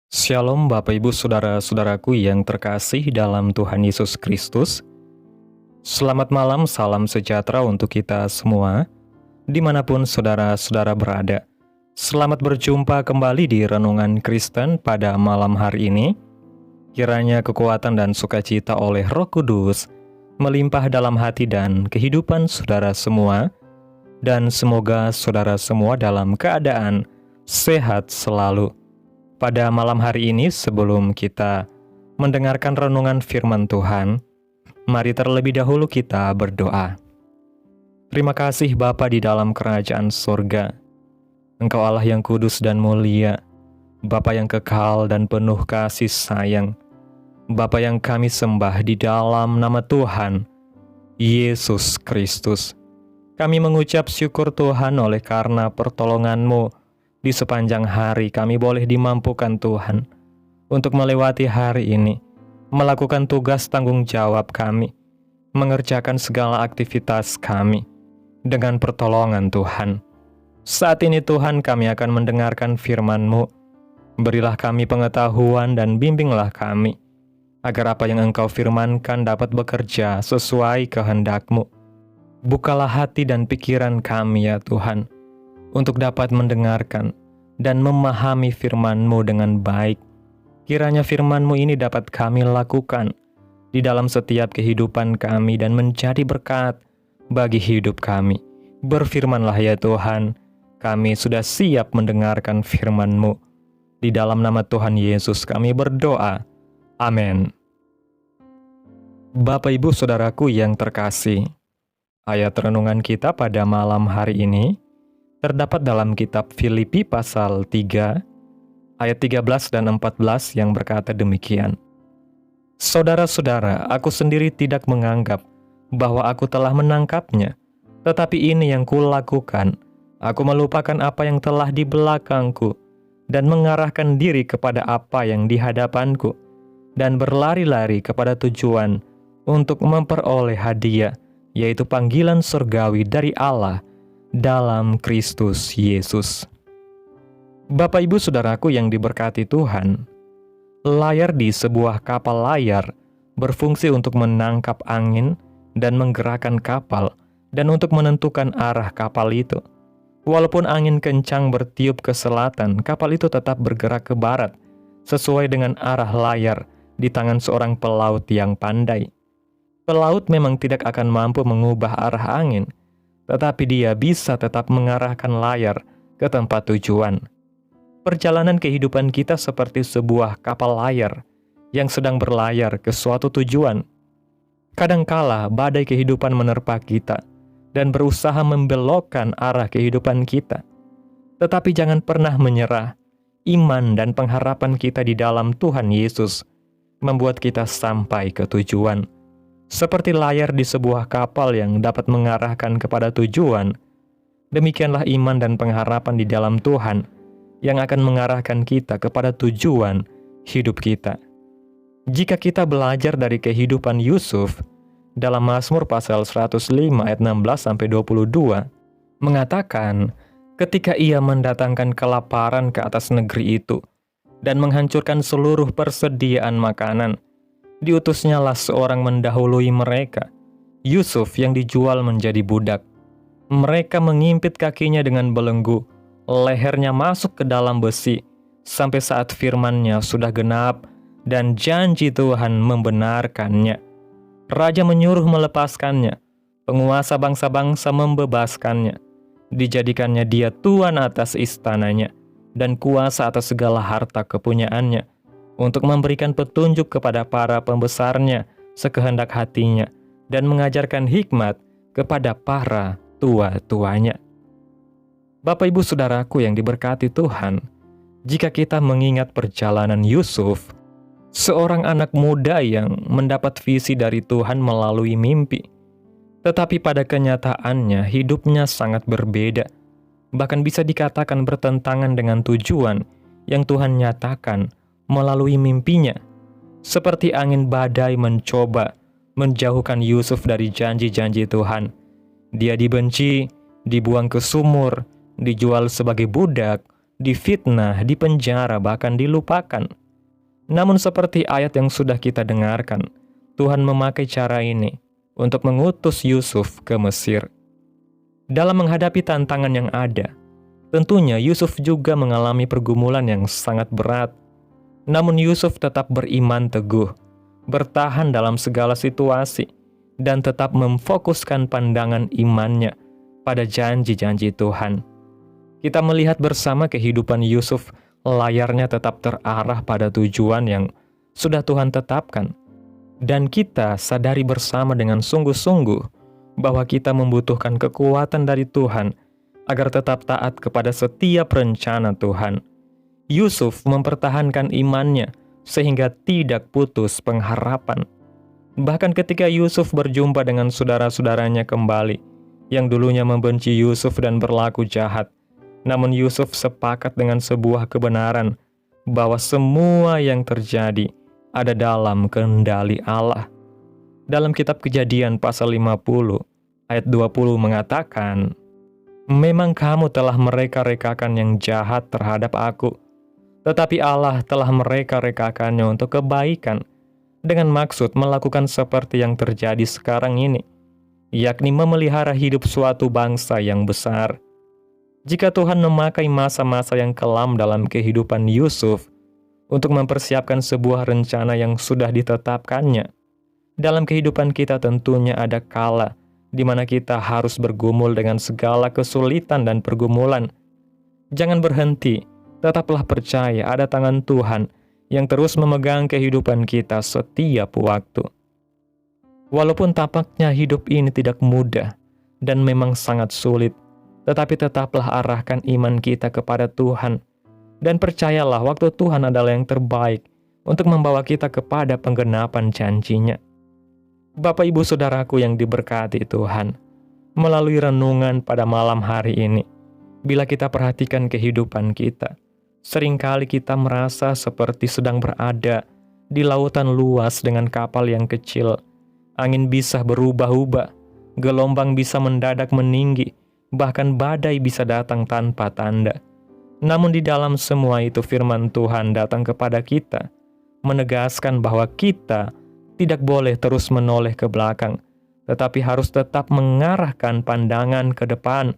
Shalom Bapak Ibu Saudara-saudaraku yang terkasih dalam Tuhan Yesus Kristus. Selamat malam, salam sejahtera untuk kita semua, dimanapun saudara-saudara berada. Selamat berjumpa kembali di Renungan Kristen pada malam hari ini. Kiranya kekuatan dan sukacita oleh Roh Kudus melimpah dalam hati dan kehidupan saudara semua, dan semoga saudara semua dalam keadaan sehat selalu. Pada malam hari ini, sebelum kita mendengarkan renungan firman Tuhan, mari terlebih dahulu kita berdoa. Terima kasih Bapa di dalam kerajaan surga. Engkau Allah yang kudus dan mulia, Bapa yang kekal dan penuh kasih sayang, Bapa yang kami sembah di dalam nama Tuhan Yesus Kristus. Kami mengucap syukur Tuhan oleh karena pertolongan-Mu. Di sepanjang hari kami boleh dimampukan Tuhan untuk melewati hari ini, melakukan tugas tanggung jawab kami, mengerjakan segala aktivitas kami dengan pertolongan Tuhan. Saat ini Tuhan, kami akan mendengarkan firman-Mu. Berilah kami pengetahuan dan bimbinglah kami, agar apa yang Engkau firmankan dapat bekerja sesuai kehendak-Mu. Bukalah hati dan pikiran kami ya Tuhan, untuk dapat mendengarkan dan memahami firman-Mu dengan baik. Kiranya firman-Mu ini dapat kami lakukan di dalam setiap kehidupan kami dan menjadi berkat bagi hidup kami. Berfirmanlah ya Tuhan, kami sudah siap mendengarkan firman-Mu. Di dalam nama Tuhan Yesus kami berdoa. Amin. Bapak Ibu Saudaraku yang terkasih, ayat renungan kita pada malam hari ini terdapat dalam kitab Filipi pasal 3, ayat 13 dan 14 yang berkata demikian. Saudara-saudara, aku sendiri tidak menganggap bahwa aku telah menangkapnya, tetapi ini yang kulakukan, aku melupakan apa yang telah di belakangku, dan mengarahkan diri kepada apa yang di hadapanku, dan berlari-lari kepada tujuan untuk memperoleh hadiah, yaitu panggilan surgawi dari Allah, dalam Kristus Yesus. Bapak Ibu Saudaraku yang diberkati Tuhan, layar di sebuah kapal layar berfungsi untuk menangkap angin dan menggerakkan kapal dan untuk menentukan arah kapal itu. Walaupun angin kencang bertiup ke selatan, kapal itu tetap bergerak ke barat sesuai dengan arah layar di tangan seorang pelaut yang pandai. Pelaut memang tidak akan mampu mengubah arah angin, tetapi dia bisa tetap mengarahkan layar ke tempat tujuan. Perjalanan kehidupan kita seperti sebuah kapal layar yang sedang berlayar ke suatu tujuan. Kadangkala badai kehidupan menerpa kita dan berusaha membelokkan arah kehidupan kita. Tetapi jangan pernah menyerah. Iman dan pengharapan kita di dalam Tuhan Yesus membuat kita sampai ke tujuan. Seperti layar di sebuah kapal yang dapat mengarahkan kepada tujuan, demikianlah iman dan pengharapan di dalam Tuhan yang akan mengarahkan kita kepada tujuan hidup kita. Jika kita belajar dari kehidupan Yusuf, dalam Mazmur pasal 105 ayat 16-22, mengatakan, ketika ia mendatangkan kelaparan ke atas negeri itu, dan menghancurkan seluruh persediaan makanan, diutusnyalah seorang mendahului mereka, Yusuf yang dijual menjadi budak. Mereka mengimpit kakinya dengan belenggu, lehernya masuk ke dalam besi, sampai saat firman-Nya sudah genap dan janji Tuhan membenarkannya. Raja menyuruh melepaskannya, penguasa bangsa-bangsa membebaskannya, dijadikannya dia tuan atas istananya dan kuasa atas segala harta kepunyaannya, untuk memberikan petunjuk kepada para pembesarnya sekehendak hatinya, dan mengajarkan hikmat kepada para tua-tuanya. Bapak Ibu Saudaraku yang diberkati Tuhan, jika kita mengingat perjalanan Yusuf, seorang anak muda yang mendapat visi dari Tuhan melalui mimpi, tetapi pada kenyataannya hidupnya sangat berbeda, bahkan bisa dikatakan bertentangan dengan tujuan yang Tuhan nyatakan melalui mimpinya. Seperti angin badai mencoba menjauhkan Yusuf dari janji-janji Tuhan. Dia dibenci, dibuang ke sumur, dijual sebagai budak, difitnah, dipenjara, bahkan dilupakan. Namun seperti ayat yang sudah kita dengarkan, Tuhan memakai cara ini untuk mengutus Yusuf ke Mesir. Dalam menghadapi tantangan yang ada, tentunya Yusuf juga mengalami pergumulan yang sangat berat. Namun Yusuf tetap beriman teguh, bertahan dalam segala situasi, dan tetap memfokuskan pandangan imannya pada janji-janji Tuhan. Kita melihat bersama kehidupan Yusuf, layarnya tetap terarah pada tujuan yang sudah Tuhan tetapkan. Dan kita sadari bersama dengan sungguh-sungguh bahwa kita membutuhkan kekuatan dari Tuhan agar tetap taat kepada setiap rencana Tuhan. Yusuf mempertahankan imannya sehingga tidak putus pengharapan. Bahkan ketika Yusuf berjumpa dengan saudara-saudaranya kembali, yang dulunya membenci Yusuf dan berlaku jahat, namun Yusuf sepakat dengan sebuah kebenaran bahwa semua yang terjadi ada dalam kehendaki Allah. Dalam kitab Kejadian pasal 50 ayat 20 mengatakan, "Memang kamu telah mereka-rekakan yang jahat terhadap aku, tetapi Allah telah mereka-rekakannya untuk kebaikan, dengan maksud melakukan seperti yang terjadi sekarang ini, yakni memelihara hidup suatu bangsa yang besar." Jika Tuhan memakai masa-masa yang kelam dalam kehidupan Yusuf untuk mempersiapkan sebuah rencana yang sudah ditetapkannya, dalam kehidupan kita tentunya ada kala di mana kita harus bergumul dengan segala kesulitan dan pergumulan. Jangan berhenti, tetaplah percaya ada tangan Tuhan yang terus memegang kehidupan kita setiap waktu. Walaupun tampaknya hidup ini tidak mudah dan memang sangat sulit, tetapi tetaplah arahkan iman kita kepada Tuhan. Dan percayalah waktu Tuhan adalah yang terbaik untuk membawa kita kepada penggenapan janji-Nya. Bapak Ibu Saudaraku yang diberkati Tuhan, melalui renungan pada malam hari ini, bila kita perhatikan kehidupan kita, seringkali kita merasa seperti sedang berada di lautan luas dengan kapal yang kecil. Angin bisa berubah-ubah, gelombang bisa mendadak meninggi, bahkan badai bisa datang tanpa tanda. Namun di dalam semua itu firman Tuhan datang kepada kita, menegaskan bahwa kita tidak boleh terus menoleh ke belakang, tetapi harus tetap mengarahkan pandangan ke depan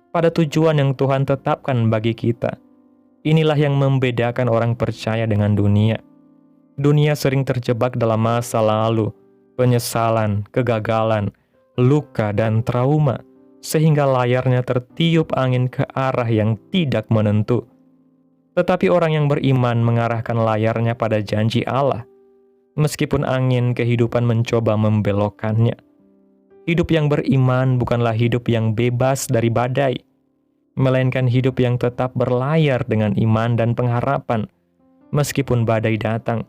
pada tujuan yang Tuhan tetapkan bagi kita. Inilah yang membedakan orang percaya dengan dunia. Dunia sering terjebak dalam masa lalu, penyesalan, kegagalan, luka, dan trauma, sehingga layarnya tertiup angin ke arah yang tidak menentu. Tetapi orang yang beriman mengarahkan layarnya pada janji Allah, meskipun angin kehidupan mencoba membelokkannya. Hidup yang beriman bukanlah hidup yang bebas dari badai, melainkan hidup yang tetap berlayar dengan iman dan pengharapan, meskipun badai datang.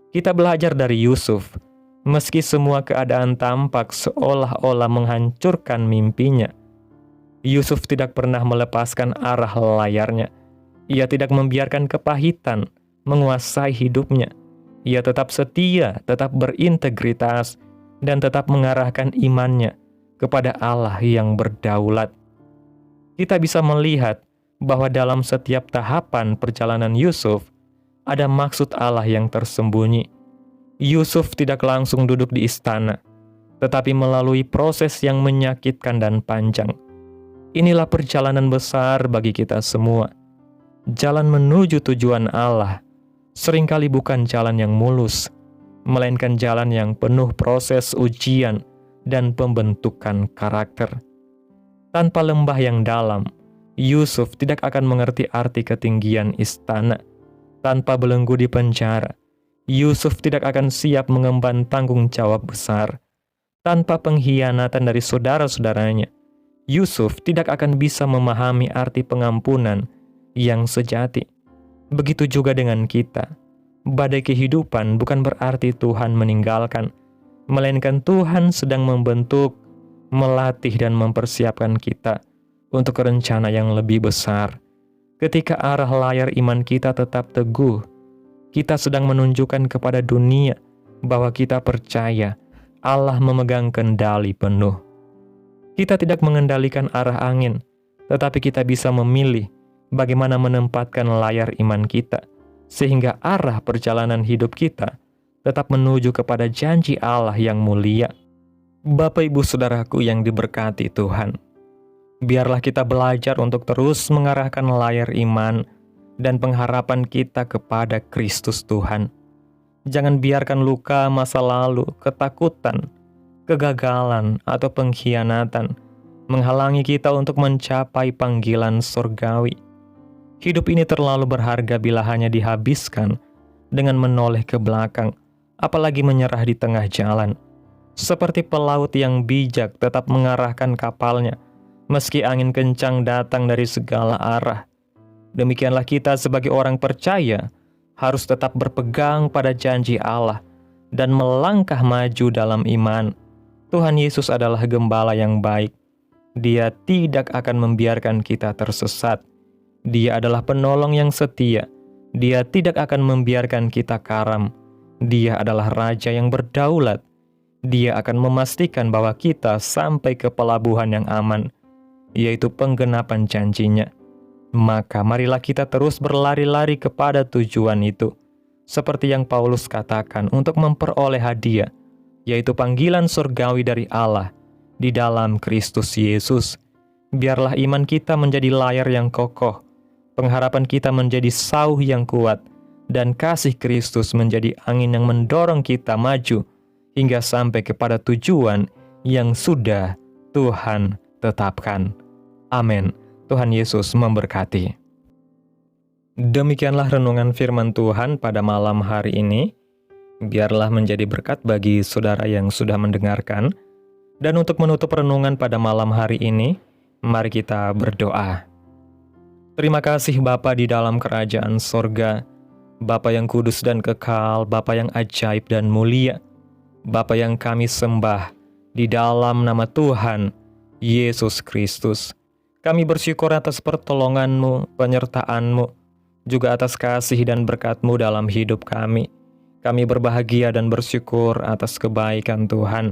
Kita belajar dari Yusuf. Meski semua keadaan tampak seolah-olah menghancurkan mimpinya, Yusuf tidak pernah melepaskan arah layarnya. Ia tidak membiarkan kepahitan menguasai hidupnya. Ia tetap setia, tetap berintegritas, dan tetap mengarahkan imannya kepada Allah yang berdaulat. Kita bisa melihat bahwa dalam setiap tahapan perjalanan Yusuf, ada maksud Allah yang tersembunyi. Yusuf tidak langsung duduk di istana, tetapi melalui proses yang menyakitkan dan panjang. Inilah perjalanan besar bagi kita semua. Jalan menuju tujuan Allah seringkali bukan jalan yang mulus, melainkan jalan yang penuh proses ujian dan pembentukan karakter. Tanpa lembah yang dalam, Yusuf tidak akan mengerti arti ketinggian istana. Tanpa belenggu di penjara, Yusuf tidak akan siap mengemban tanggung jawab besar. Tanpa pengkhianatan dari saudara-saudaranya, Yusuf tidak akan bisa memahami arti pengampunan yang sejati. Begitu juga dengan kita. Badai kehidupan bukan berarti Tuhan meninggalkan, melainkan Tuhan sedang membentuk, melatih, dan mempersiapkan kita untuk rencana yang lebih besar. Ketika arah layar iman kita tetap teguh, kita sedang menunjukkan kepada dunia bahwa kita percaya Allah memegang kendali penuh. Kita tidak mengendalikan arah angin, tetapi kita bisa memilih bagaimana menempatkan layar iman kita, sehingga arah perjalanan hidup kita tetap menuju kepada janji Allah yang mulia. Bapak Ibu Saudaraku yang diberkati Tuhan, biarlah kita belajar untuk terus mengarahkan layar iman dan pengharapan kita kepada Kristus Tuhan. Jangan biarkan luka masa lalu, ketakutan, kegagalan, atau pengkhianatan menghalangi kita untuk mencapai panggilan surgawi. Hidup ini terlalu berharga bila hanya dihabiskan dengan menoleh ke belakang, apalagi menyerah di tengah jalan. Seperti pelaut yang bijak tetap mengarahkan kapalnya, meski angin kencang datang dari segala arah. Demikianlah kita sebagai orang percaya harus tetap berpegang pada janji Allah dan melangkah maju dalam iman. Tuhan Yesus adalah gembala yang baik. Dia tidak akan membiarkan kita tersesat. Dia adalah penolong yang setia. Dia tidak akan membiarkan kita karam. Dia adalah Raja yang berdaulat. Dia akan memastikan bahwa kita sampai ke pelabuhan yang aman, yaitu penggenapan janjinya. Maka marilah kita terus berlari-lari kepada tujuan itu, seperti yang Paulus katakan, untuk memperoleh hadiah, yaitu panggilan surgawi dari Allah di dalam Kristus Yesus. Biarlah iman kita menjadi layar yang kokoh, pengharapan kita menjadi sauh yang kuat, dan kasih Kristus menjadi angin yang mendorong kita maju hingga sampai kepada tujuan yang sudah Tuhan tetapkan. Amin. Tuhan Yesus memberkati. Demikianlah renungan firman Tuhan pada malam hari ini. Biarlah menjadi berkat bagi saudara yang sudah mendengarkan. Dan untuk menutup renungan pada malam hari ini, mari kita berdoa. Terima kasih Bapa di dalam kerajaan sorga, Bapa yang kudus dan kekal, Bapa yang ajaib dan mulia, Bapa yang kami sembah di dalam nama Tuhan Yesus Kristus. Kami bersyukur atas pertolongan-Mu, penyertaan-Mu, juga atas kasih dan berkat-Mu dalam hidup kami. Kami berbahagia dan bersyukur atas kebaikan Tuhan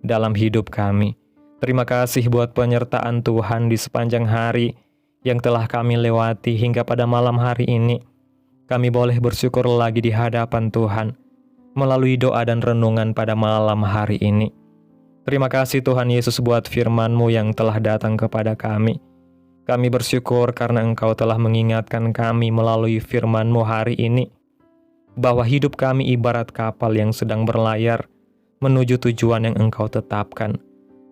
dalam hidup kami. Terima kasih buat penyertaan Tuhan di sepanjang hari yang telah kami lewati hingga pada malam hari ini. Kami boleh bersyukur lagi di hadapan Tuhan melalui doa dan renungan pada malam hari ini. Terima kasih Tuhan Yesus buat firman-Mu yang telah datang kepada kami. Kami bersyukur karena Engkau telah mengingatkan kami melalui firman-Mu hari ini, bahwa hidup kami ibarat kapal yang sedang berlayar menuju tujuan yang Engkau tetapkan.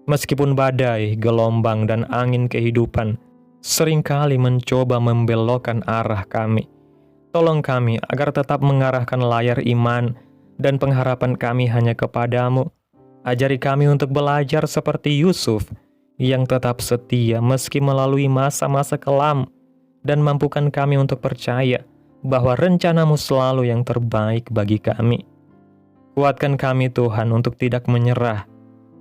Meskipun badai, gelombang, dan angin kehidupan seringkali mencoba membelokkan arah kami, tolong kami agar tetap mengarahkan layar iman dan pengharapan kami hanya kepadamu. Ajari kami untuk belajar seperti Yusuf, yang tetap setia meski melalui masa-masa kelam, dan mampukan kami untuk percaya bahwa rencana-Mu selalu yang terbaik bagi kami. Kuatkan kami Tuhan untuk tidak menyerah,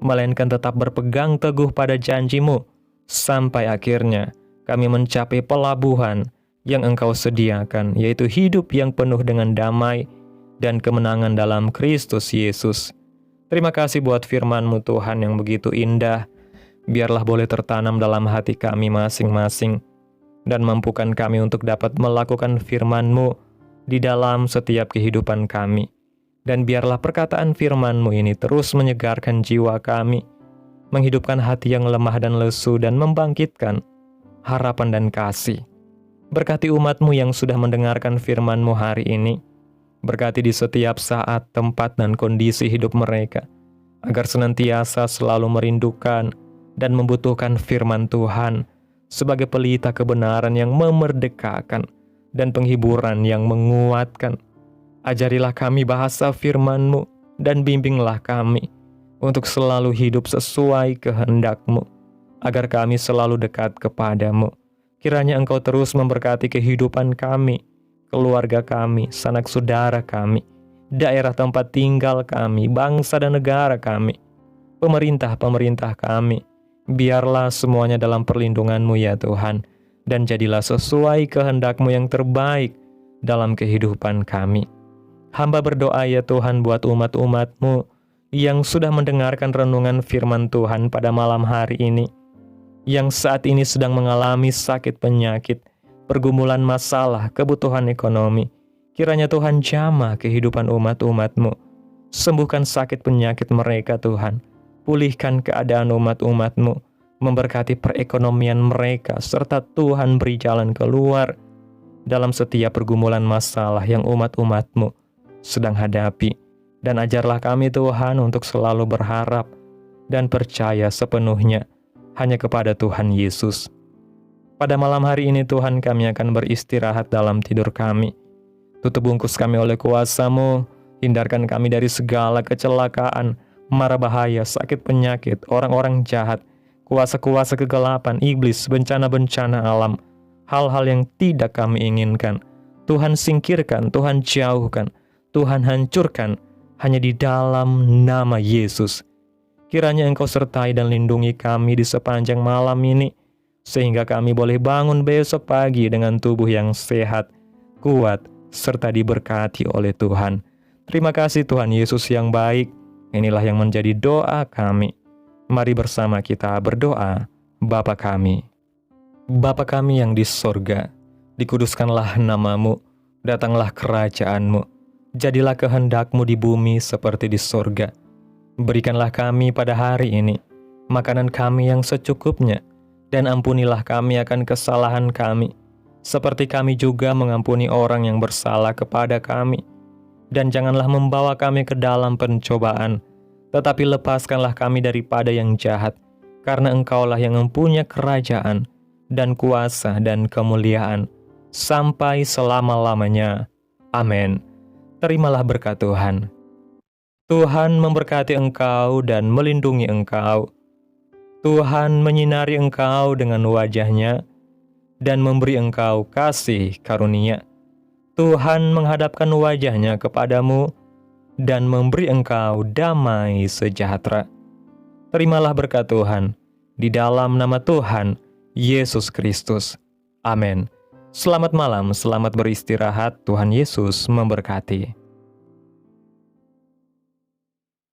melainkan tetap berpegang teguh pada janji-Mu, sampai akhirnya kami mencapai pelabuhan yang Engkau sediakan, yaitu hidup yang penuh dengan damai dan kemenangan dalam Kristus Yesus. Terima kasih buat firman-Mu Tuhan yang begitu indah. Biarlah boleh tertanam dalam hati kami masing-masing, dan mampukan kami untuk dapat melakukan firman-Mu di dalam setiap kehidupan kami. Dan biarlah perkataan firman-Mu ini terus menyegarkan jiwa kami, menghidupkan hati yang lemah dan lesu, dan membangkitkan harapan dan kasih. Berkati umat-Mu yang sudah mendengarkan firman-Mu hari ini. Berkati di setiap saat, tempat, dan kondisi hidup mereka, agar senantiasa selalu merindukan dan membutuhkan firman Tuhan sebagai pelita kebenaran yang memerdekakan dan penghiburan yang menguatkan. Ajarilah kami bahasa firman-Mu dan bimbinglah kami untuk selalu hidup sesuai kehendak-Mu, agar kami selalu dekat kepada-Mu. Kiranya Engkau terus memberkati kehidupan kami, keluarga kami, sanak saudara kami, daerah tempat tinggal kami, bangsa dan negara kami, pemerintah-pemerintah kami. Biarlah semuanya dalam perlindungan-Mu ya Tuhan, dan jadilah sesuai kehendak-Mu yang terbaik dalam kehidupan kami. Hamba berdoa ya Tuhan buat umat-umat-Mu yang sudah mendengarkan renungan firman Tuhan pada malam hari ini, yang saat ini sedang mengalami sakit penyakit, pergumulan masalah, kebutuhan ekonomi. Kiranya Tuhan jamah kehidupan umat-umat-Mu. Sembuhkan sakit penyakit mereka Tuhan. Pulihkan keadaan umat-umat-Mu. Memberkati perekonomian mereka, serta Tuhan beri jalan keluar dalam setiap pergumulan masalah yang umat-umat-Mu sedang hadapi. Dan ajarlah kami Tuhan untuk selalu berharap dan percaya sepenuhnya hanya kepada Tuhan Yesus. Pada malam hari ini Tuhan, kami akan beristirahat dalam tidur kami. Tutup bungkus kami oleh kuasa-Mu, hindarkan kami dari segala kecelakaan, mara bahaya, sakit penyakit, orang-orang jahat, kuasa-kuasa kegelapan, iblis, bencana-bencana alam, hal-hal yang tidak kami inginkan. Tuhan singkirkan, Tuhan jauhkan, Tuhan hancurkan, hanya di dalam nama Yesus. Kiranya Engkau sertai dan lindungi kami di sepanjang malam ini, sehingga kami boleh bangun besok pagi dengan tubuh yang sehat, kuat, serta diberkati oleh Tuhan. Terima kasih Tuhan Yesus yang baik. Inilah yang menjadi doa kami. Mari bersama kita berdoa. Bapa kami. Bapa kami yang di sorga, dikuduskanlah nama-Mu, datanglah kerajaan-Mu, jadilah kehendak-Mu di bumi seperti di sorga. Berikanlah kami pada hari ini makanan kami yang secukupnya, dan ampunilah kami akan kesalahan kami, seperti kami juga mengampuni orang yang bersalah kepada kami. Dan janganlah membawa kami ke dalam pencobaan, tetapi lepaskanlah kami daripada yang jahat, karena Engkaulah yang mempunyai kerajaan, dan kuasa, dan kemuliaan, sampai selama-lamanya. Amin. Terimalah berkat Tuhan. Tuhan memberkati engkau dan melindungi engkau. Tuhan menyinari engkau dengan wajah-Nya dan memberi engkau kasih karunia. Tuhan menghadapkan wajah-Nya kepadamu dan memberi engkau damai sejahtera. Terimalah berkat Tuhan di dalam nama Tuhan Yesus Kristus. Amin. Selamat malam, selamat beristirahat. Tuhan Yesus memberkati.